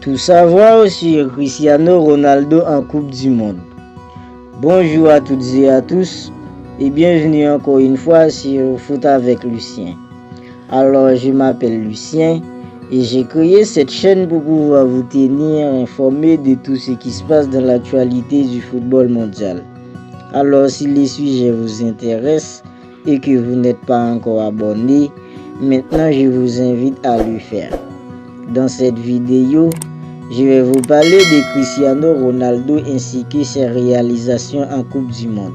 Tout savoir sur Cristiano Ronaldo en Coupe du Monde. Bonjour à toutes et à tous et bienvenue encore une fois sur Foot avec Lucien. Alors je m'appelle Lucien et j'ai créé cette chaîne pour pouvoir vous tenir informé de tout ce qui se passe dans l'actualité du football mondial. Alors si les sujets vous intéressent et que vous n'êtes pas encore abonné, maintenant je vous invite à le faire. Dans cette vidéo, je vais vous parler de Cristiano Ronaldo ainsi que ses réalisations en Coupe du Monde.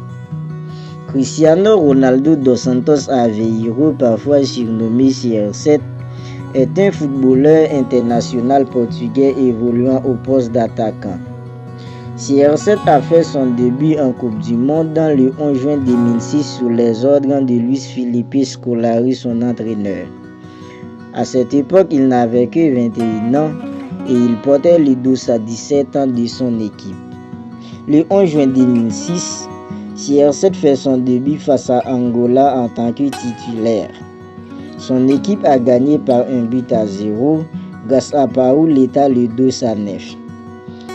Cristiano Ronaldo dos Santos Aveiro, parfois surnommé CR7, est un footballeur international portugais évoluant au poste d'attaquant. CR7 a fait son début en Coupe du Monde le 11 juin 2006 sous les ordres de Luis Felipe Scolari, son entraîneur. À cette époque, il n'avait que 21 ans et il portait le dos à 17 ans de son équipe. Le 11 juin 2006, CR7 fait son début face à Angola en tant que titulaire. Son équipe a gagné par 1-0 grâce à Pauleta le dos à 9.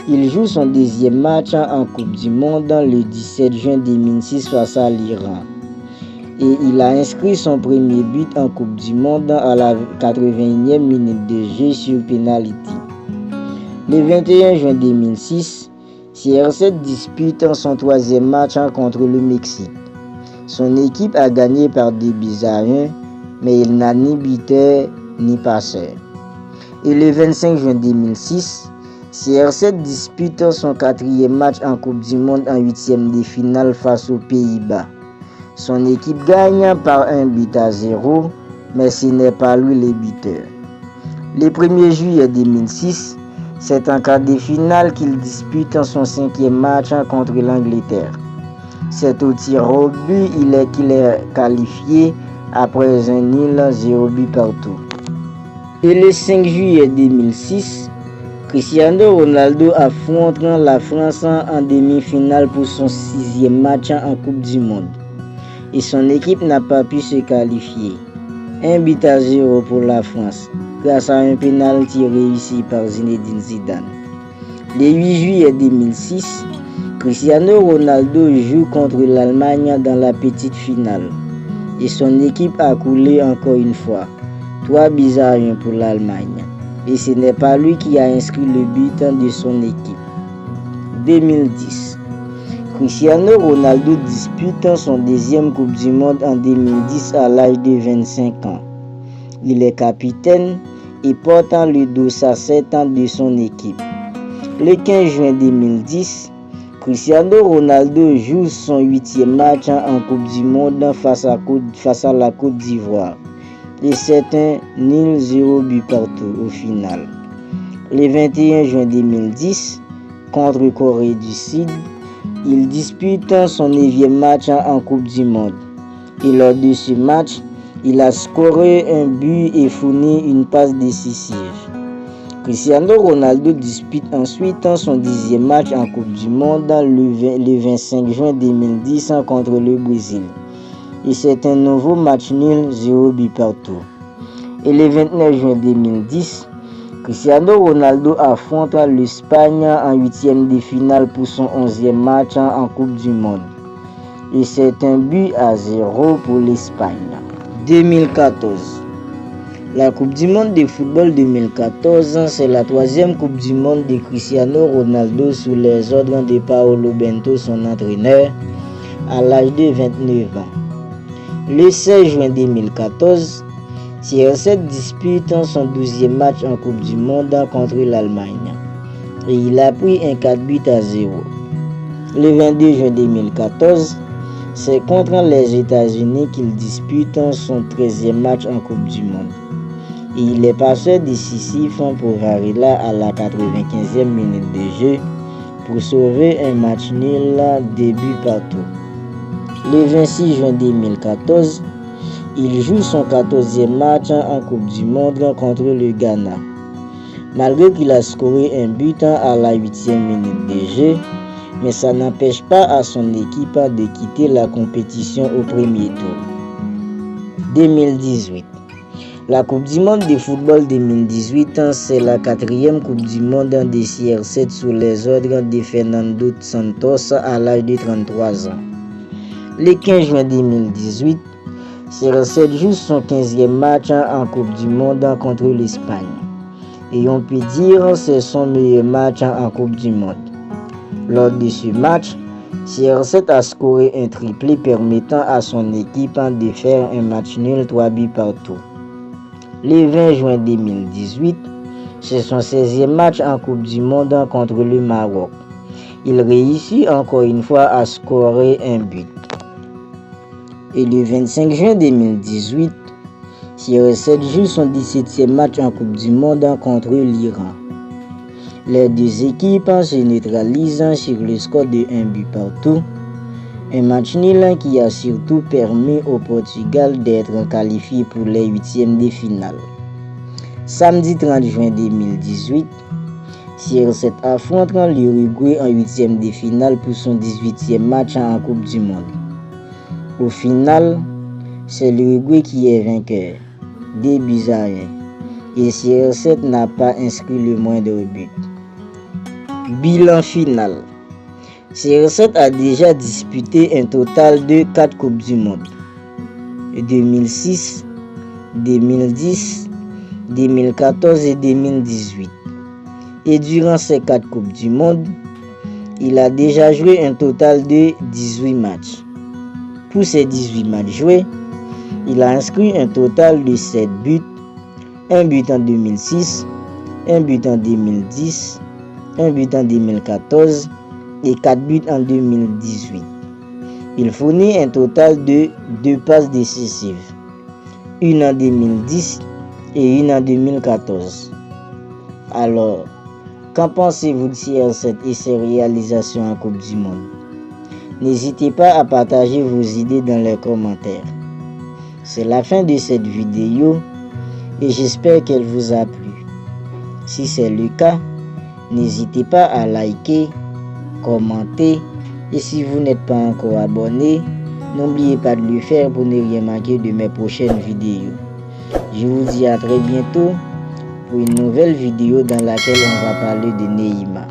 Il joue son deuxième match en Coupe du Monde le 17 juin 2006 face à l'Iran. Et il a inscrit son premier but en Coupe du Monde à la 81e minute de jeu sur penalty. Le 21 juin 2006, CR7 dispute son troisième match contre le Mexique. Son équipe a gagné par 2-1, mais il n'a ni buteur ni passeur. Et le 25 juin 2006, CR7 dispute son quatrième match en Coupe du Monde en huitième de finale face aux Pays-Bas. Son équipe gagne par 1-0, mais ce n'est pas lui le buteur. Le 1er juillet 2006, c'est en quart de finale qu'il dispute son cinquième match contre l'Angleterre. C'est au tir au but qu'il est qualifié après un nul 0 but partout. Et le 5 juillet 2006, Cristiano Ronaldo affronte la France en demi-finale pour son sixième match en Coupe du Monde. Et son équipe n'a pas pu se qualifier. 1-0 pour la France, grâce à un penalty réussi par Zinedine Zidane. Le 8 juillet 2006, Cristiano Ronaldo joue contre l'Allemagne dans la petite finale. Et son équipe a coulé encore une fois. 3-1 pour l'Allemagne. Et ce n'est pas lui qui a inscrit le but de son équipe. 2010. Cristiano Ronaldo dispute son deuxième Coupe du Monde en 2010 à l'âge de 25 ans. Il est capitaine et porte le dos à 7 ans de son équipe. Le 15 juin 2010, Cristiano Ronaldo joue son 8e match en Coupe du Monde face à la Côte d'Ivoire. Et c'est un nul 0 but partout au final. Le 21 juin 2010, contre Corée du Sud, il dispute son 9e match en Coupe du Monde. Et lors de ce match, il a scoré un but et fourni une passe décisive. Cristiano Ronaldo dispute ensuite son 10e match en Coupe du Monde le 25 juin 2010 contre le Brésil. Et c'est un nouveau match nul 0 but partout. Et le 29 juin 2010, Cristiano Ronaldo affronte l'Espagne en 8e de finale pour son 11e match en Coupe du Monde. Et c'est 1-0 pour l'Espagne. 2014. La Coupe du Monde de football 2014, c'est la 3e Coupe du Monde de Cristiano Ronaldo sous les ordres de Paulo Bento, son entraîneur, à l'âge de 29 ans. Le 16 juin 2014, CR7 dispute son 12e match en Coupe du Monde contre l'Allemagne et il a pris un 4-0. Le 22 juin 2014, c'est contre les États-Unis qu'il dispute son 13e match en Coupe du Monde. Et il est passeur décisif pour Varela à la 95e minute de jeu pour sauver un match nul 2 buts partout. Le 26 juin 2014, il joue son 14e match en Coupe du Monde contre le Ghana. Malgré qu'il a scoré un but à la 8e minute de jeu, mais ça n'empêche pas à son équipe de quitter la compétition au premier tour. 2018. La Coupe du Monde de football 2018, c'est la 4e Coupe du Monde des CR7 sous les ordres de Fernando Santos à l'âge de 33 ans. Le 15 juin 2018, CR7 joue son 15e match en Coupe du Monde contre l'Espagne. Et on peut dire que c'est son meilleur match en Coupe du Monde. Lors de ce match, CR7 a scoré un triplé permettant à son équipe de faire un match nul 3 buts partout. Le 20 juin 2018, c'est son 16e match en Coupe du Monde contre le Maroc. Il réussit encore une fois à scorer un but. Et le 25 juin 2018, CR7 joue son 17e match en Coupe du Monde contre l'Iran. Les deux équipes se neutralisent sur le score de 1 but partout. Un match nul qui a surtout permis au Portugal d'être qualifié pour les 8e de finale. Samedi 30 juin 2018, CR7 affronte l'Uruguay en 8e de finale pour son 18e match en Coupe du Monde. Au final, c'est l'Uruguay qui est vainqueur, 2 buts à 1, et CR7 n'a pas inscrit le moindre but. Bilan final. CR7 a déjà disputé un total de 4 Coupes du Monde. 2006, 2010, 2014 et 2018. Et durant ces 4 Coupes du Monde, il a déjà joué un total de 18 matchs. Pour ces 18 matchs joués, il a inscrit un total de 7 buts, 1 but en 2006, 1 but en 2010, 1 but en 2014 et 4 buts en 2018. Il fournit un total de 2 passes décisives, une en 2010 et une en 2014. Alors, qu'en pensez-vous de CR7 et ses réalisations en Coupe du Monde? N'hésitez pas à partager vos idées dans les commentaires. C'est la fin de cette vidéo et j'espère qu'elle vous a plu. Si c'est le cas, n'hésitez pas à liker, commenter et si vous n'êtes pas encore abonné, n'oubliez pas de le faire pour ne rien manquer de mes prochaines vidéos. Je vous dis à très bientôt pour une nouvelle vidéo dans laquelle on va parler de Neymar.